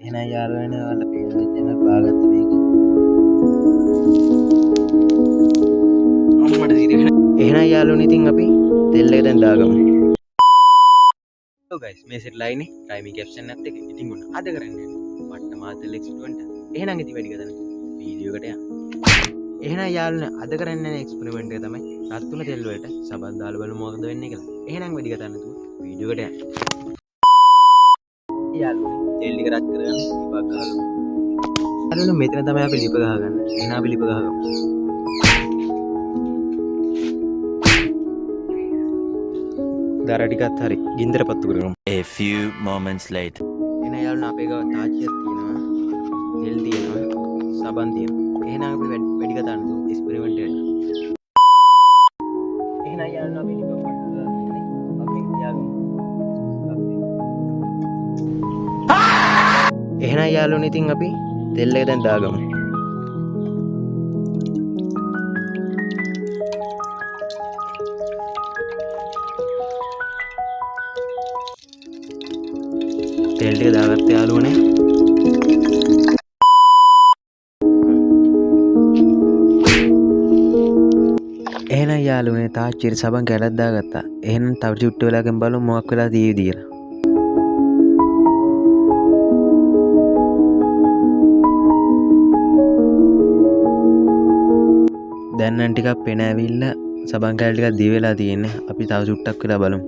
එහෙනම් යාළුවනේ ඔයාලා පේනවා දැන් බාගත්ත මේක. අම්මට සිරි වෙන. එහෙනම් යාළුවනේ ඉතින් අපි තෙල් එක දැන් දාගමු. හලෝ ගයිස් මේ සෙට්ලා ඉන්නේ ටයිමින් කැප්ෂන් එකත් එක්ක. ඉතින් උන්න අද කරන්නේ මට්ට මාතල් එක්ස්පෙරිමන්ට්. එහෙනම් ඉතින් වැඩි කතා නැහැ. වීඩියෝ එකට යන්න. එහෙනම් යාළුවනේ අද කරන්නේ එක්ස්පෙරිමන්ට් එක තමයි රත් තුන තෙල් වලට සබන් දාලා බලමු මොකද වෙන්නේ කියලා. එහෙනම් වැඩි කතා නැතුව වීඩියෝ එකට යන්න. යාළුවනේ තෙල් ටික රත් කරගන්න ලිපක් ගහගමු. යාළුවනේ මෙතන තමයි අපි ලිප ගහගන්න. එහෙනම් අපි ලිප ගහගමු. දර ටිකත් හරි ගින්දර පත්තු කරගමු. A few moments later. එහෙනම් යාළුවනේ අපේ ගාව තාච්චියක් තියෙනවා. තෙල් තියෙනවා. සබන් තියෙනවා. එහෙනම් අපි වැඩි කතා නැතුව එක්ස්පෙරිමන්ට් එකට. එහෙනම් යාළුවනේ අපි ලිප පත්තු කරගන්න. අපි තියාගමු. එහෙනම් යාළුවනේ ඉතින් අපි තෙල් එක දැන් දාගමු. තෙල් ටික දාගත්ත යාළුවනේ. එහෙනම් යාළුවනේ තාච්චියට සබන් කැලක් දාගත්තා. එහෙනම් තව චුට්ට වෙලාවකින් බලමු මොකක් වෙලා තියෙයිද කියලා. දැන් නම් ටිකක් පෙන ඇවිල්ලා සබන් කැල ටිකක් දිය වෙලා තියෙන්නේ. අපි තව චුට්ටක් වෙලා බලමු.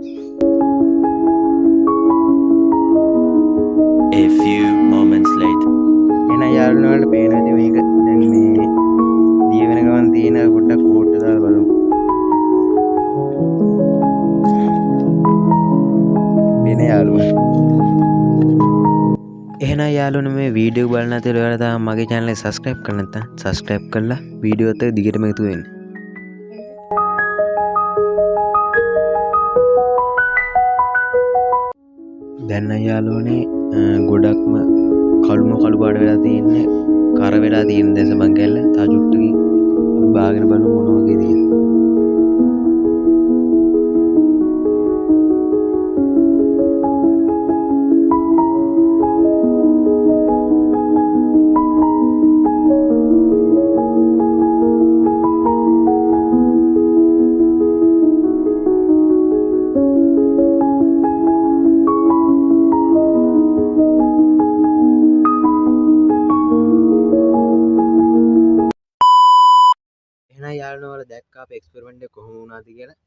A few moments later. එහෙනම් යාළුවනේ වලට පේන ඇති මේක දැන් මේ දිය වෙන ගමන් තියෙන පොඩ්ඩක් කෝට්ට දාලා බලමු. පේන යාළුවනේ. එහෙනම් යාළුවනේ මේ වීඩියෝ බලන අතර ඔයාලා තාම මගේ channel එක subscribe කරලා නැත්නම් subscribe කරලා වීඩියෝත් එක දිගටම එකතු වෙන්න. දැන් නම් යාළුවනේ ගොඩක්ම කළු පාට වෙලා තියෙන්නේ කර වෙලා තියෙන දැස බං කැල්ල තා චුට්ටකින් අපි බාගෙන බලමු මොන වගේද කියලා. එහෙනම් යාළුවනේ ඔයාලා දැක්කා අපේ එක්ස්පෙරිමන්ට් එක කොහොම වුණාද කියලා.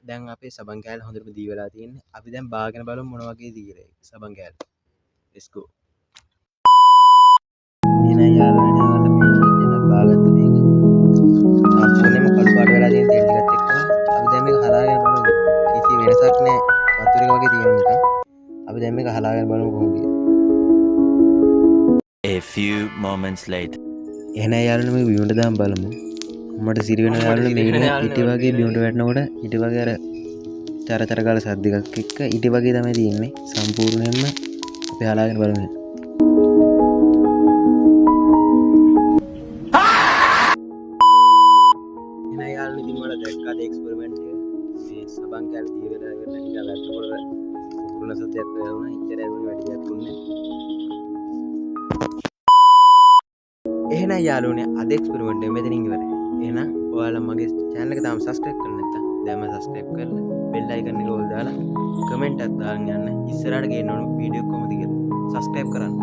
දැන් අපේ සබන් කෑල්ල හොඳටම දී වෙලා තියෙන්නේ. අපි දැන් බාගෙන බලමු මොන වගේ දී කියලා. සබන් කෑල්ල. Let's go. එහෙනම් යාළුවනේ ඔයාලා පිළිගන්න බාගත්ත මේක. සම්පූර්ණයෙන්ම කළු පාට වෙලා තියෙන තෙල් ටිකත් එක්ක අපි දැන් මේක හලාගෙන බලමු. කිසි වෙනසක් නැහැ. වතුර එක වගේ තියෙන නිසා. අපි දැන් මේක හලාගෙන බලමු කොහොමද කියලා. A few moments later. එහෙනම් යාළුවනේ මේක බිමට දාන් බලමු. මට සිරි වෙන යාළුවනේ මේක ඊට වගේ බිමට වැටෙනකොට ඊට වගේ අර චරචර ගාලා සද්දයක් එක්ක ඊට වගේ තමයි තියෙන්නේ. සම්පූර්ණයෙන්ම අපි හලාගෙන බලමු. එහෙනම් යාළුවනේ ඉතින් ඔයාලා දැක්කාද එක්ස්පෙරිමන්ට් එක? මේ සබන් කැල දී වෙලා ඉවරලා නිකන් වැටෙනකොට පුරුණ සද්දයක් වුණා. ඉච්චර ඇවිල්ලා වැඩි දෙයක් වුණේ නැහැ. එහෙනම් යාළුවනේ අද එක්ස්පෙරිමන්ට් එක මෙතනින් ඉවරයි. එහෙනම් ඔයාලා මගේ channel එක තාම subscribe කරලා නැත්නම් දැන්ම subscribe කරලා bell icon එක ඕල් දාලා comment එකක් දාන්න යන්න. ඉස්සරහට ගේන්න ඕන වීඩියෝ කොහොමද කියලා subscribe කරන්න.